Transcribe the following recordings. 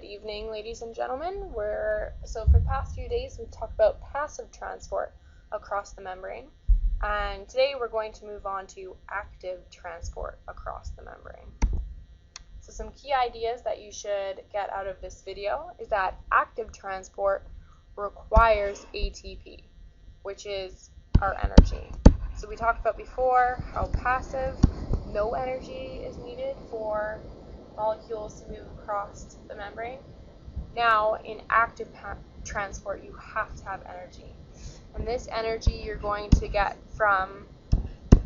evening, ladies and gentlemen. So for the past few days, we've talked about passive transport across the membrane, and today we're going to move on to active transport across the membrane. So some key ideas that you should get out of this video is that active transport requires ATP, which is our energy. So we talked about before how passive, no energy is needed for molecules to move across the membrane. Now, in active transport, you have to have energy. And this energy you're going to get from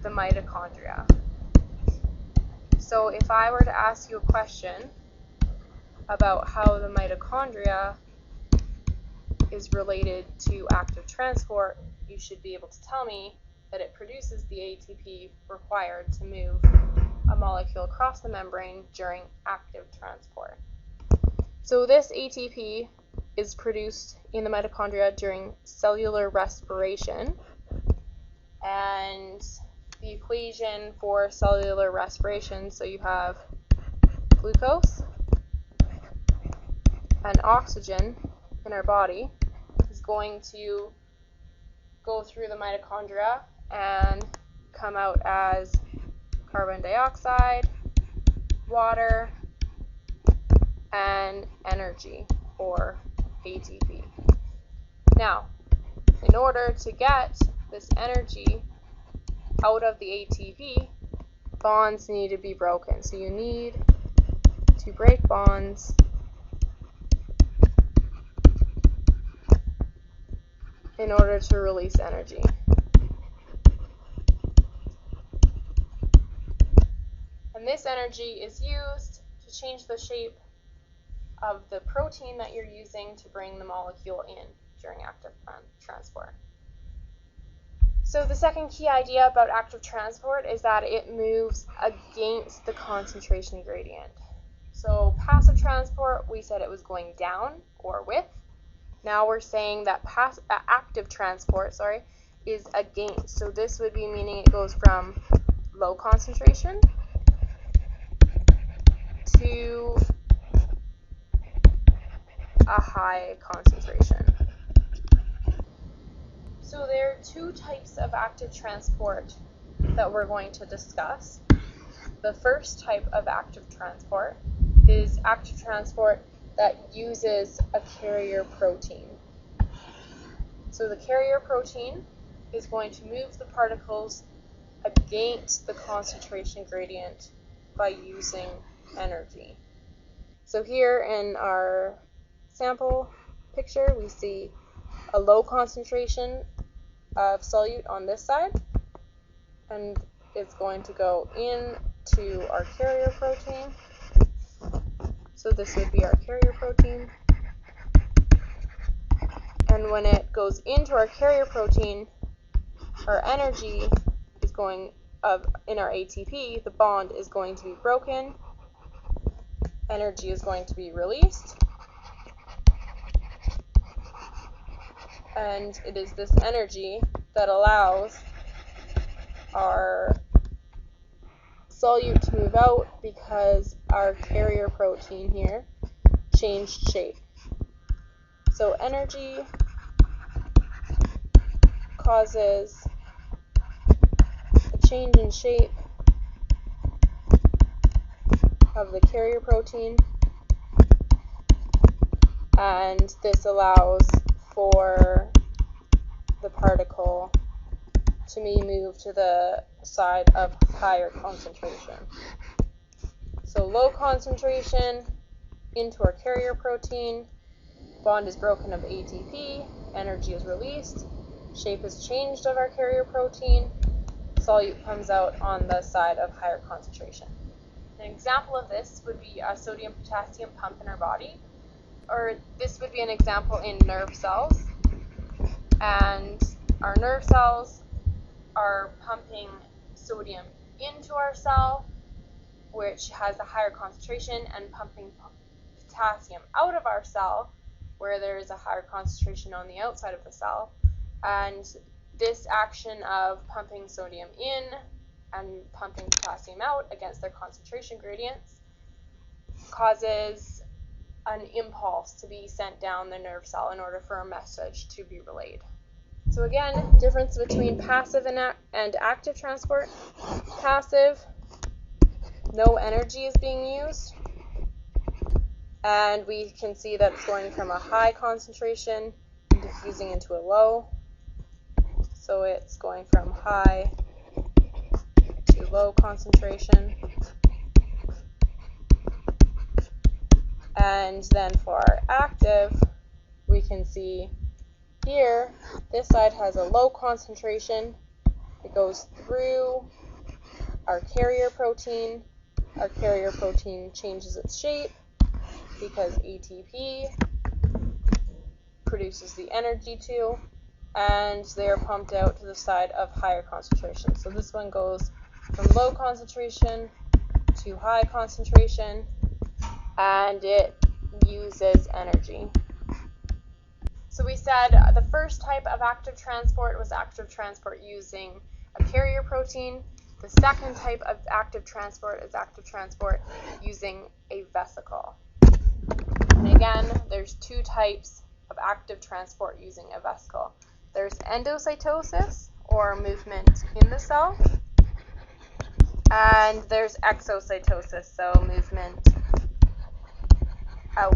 the mitochondria. So if I were to ask you a question about how the mitochondria is related to active transport, you should be able to tell me that it produces the ATP required to move a molecule across the membrane during active transport. So this ATP is produced in the mitochondria during cellular respiration, and the equation for cellular respiration, so you have glucose and oxygen in our body, is going to go through the mitochondria and come out as carbon dioxide, water, and energy, or ATP. Now, in order to get this energy out of the ATP, bonds need to be broken. So you need to break bonds in order to release energy. And this energy is used to change the shape of the protein that you're using to bring the molecule in during active transport. So the second key idea about active transport is that it moves against the concentration gradient. So passive transport, we said it was going down or with. Now we're saying that active transport, is against. So this would be meaning it goes from low concentration to a high concentration. So there are two types of active transport that we're going to discuss. The first type of active transport is active transport that uses a carrier protein. So the carrier protein is going to move the particles against the concentration gradient by using energy. So here in our sample picture, we see a low concentration of solute on this side, and it's going to go into our carrier protein. So this would be our carrier protein. And when it goes into our carrier protein, our energy is going in our ATP, the bond is going to be broken, energy is going to be released, and it is this energy that allows our solute to move out because our carrier protein here changed shape. So energy causes a change in shape of the carrier protein, and this allows for the particle to be moved to the side of higher concentration. So low concentration into our carrier protein, bond is broken of ATP, energy is released, shape is changed of our carrier protein, solute comes out on the side of higher concentration. An example of this would be a sodium-potassium pump in our body, or this would be an example in nerve cells. And our nerve cells are pumping sodium into our cell, which has a higher concentration, and pumping potassium out of our cell, where there is a higher concentration on the outside of the cell. And this action of pumping sodium in and pumping potassium out against their concentration gradients causes an impulse to be sent down the nerve cell in order for a message to be relayed. So again, difference between passive and active transport. Passive, no energy is being used, and we can see that it's going from a high concentration and diffusing into a low. So it's going from high to low concentration. And then for our active, we can see here, this side has a low concentration. It goes through our carrier protein. Our carrier protein changes its shape because ATP produces the energy too, and they are pumped out to the side of higher concentration. So this one goes from low concentration to high concentration, and it uses energy. So we said the first type of active transport was active transport using a carrier protein. The second type of active transport is active transport using a vesicle. And again, there's two types of active transport using a vesicle. There's endocytosis, or movement in the cell, and there's exocytosis, so movement out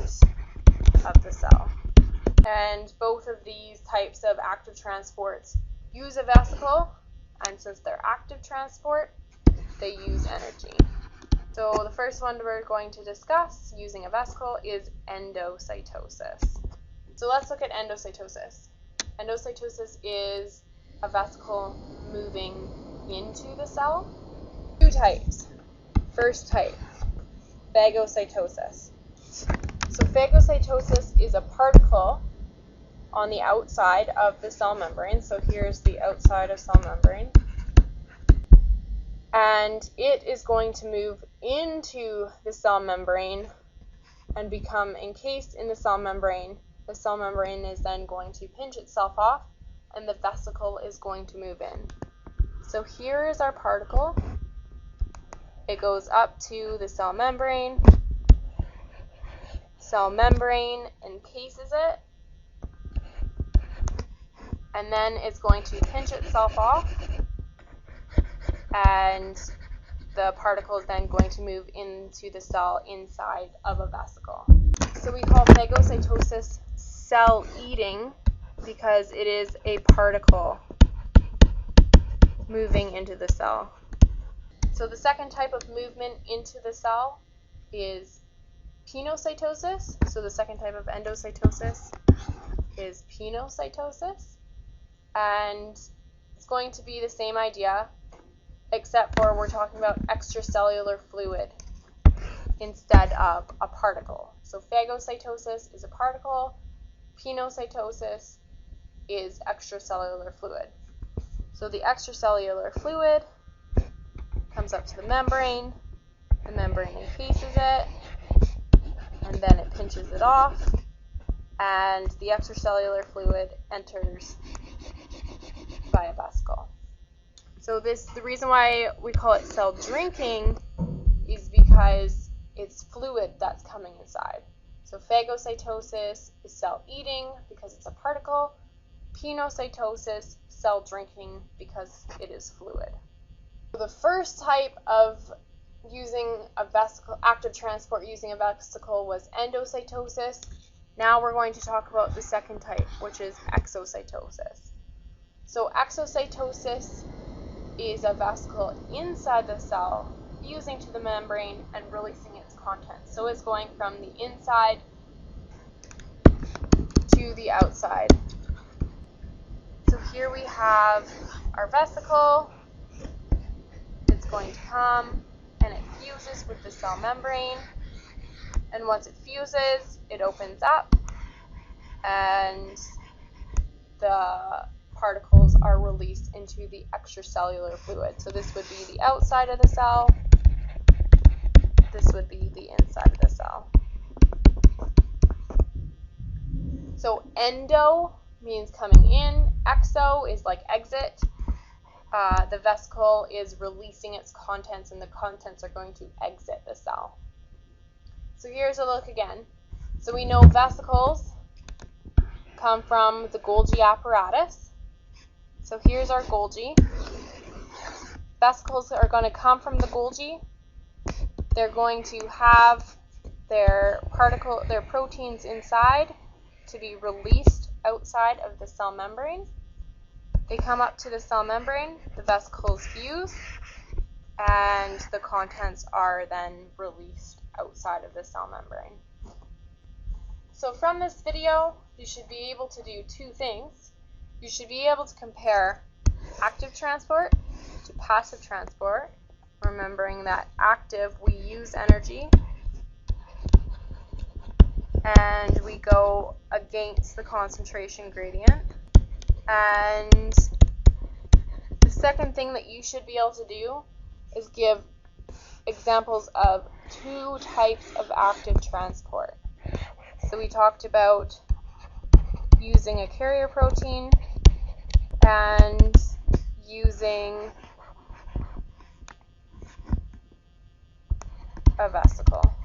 of the cell. And both of these types of active transports use a vesicle, and since they're active transport, they use energy. So the first one we're going to discuss using a vesicle is endocytosis. So let's look at endocytosis. Endocytosis is a vesicle moving into the cell. Two types. First type, phagocytosis. So phagocytosis is a particle on the outside of the cell membrane. So here's the outside of cell membrane. And it is going to move into the cell membrane and become encased in the cell membrane. The cell membrane is then going to pinch itself off, and the vesicle is going to move in. So here is our particle. It goes up to the cell membrane. Cell membrane encases it, and then it's going to pinch itself off, and the particle is then going to move into the cell inside of a vesicle. So we call phagocytosis cell eating because it is a particle moving into the cell. So the second type of movement into the cell is pinocytosis. So the second type of endocytosis is pinocytosis, and it's going to be the same idea, except for we're talking about extracellular fluid instead of a particle. So phagocytosis is a particle, pinocytosis is extracellular fluid. So the extracellular fluid comes up to the membrane encases it, and then it pinches it off, and the extracellular fluid enters by a vesicle. So the reason why we call it cell drinking is because it's fluid that's coming inside. So phagocytosis is cell eating because it's a particle. Pinocytosis, cell drinking because it is fluid. So the first type of using a vesicle, active transport using a vesicle, was endocytosis. Now we're going to talk about the second type, which is exocytosis. So exocytosis is a vesicle inside the cell fusing to the membrane and releasing its contents. So it's going from the inside to the outside. So here we have our vesicle. It's going to come and it fuses with the cell membrane. And once it fuses, it opens up and the particles are released into the extracellular fluid. So this would be the outside of the cell. This would be the inside of the cell. So endo means coming in. Exo is like exit. The vesicle is releasing its contents, and the contents are going to exit the cell. So here's a look again. So we know vesicles come from the Golgi apparatus. So here's our Golgi. Vesicles are going to come from the Golgi. They're going to have their proteins inside to be released outside of the cell membrane. They come up to the cell membrane, the vesicles fuse, and the contents are then released outside of the cell membrane. So from this video, you should be able to do two things. You should be able to compare active transport to passive transport, remembering that active, we use energy and we go against the concentration gradient. And the second thing that you should be able to do is give examples of two types of active transport. So we talked about using a carrier protein and using a vesicle.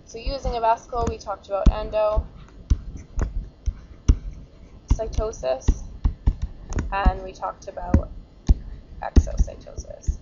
So using a vesicle, we talked about endocytosis and we talked about exocytosis.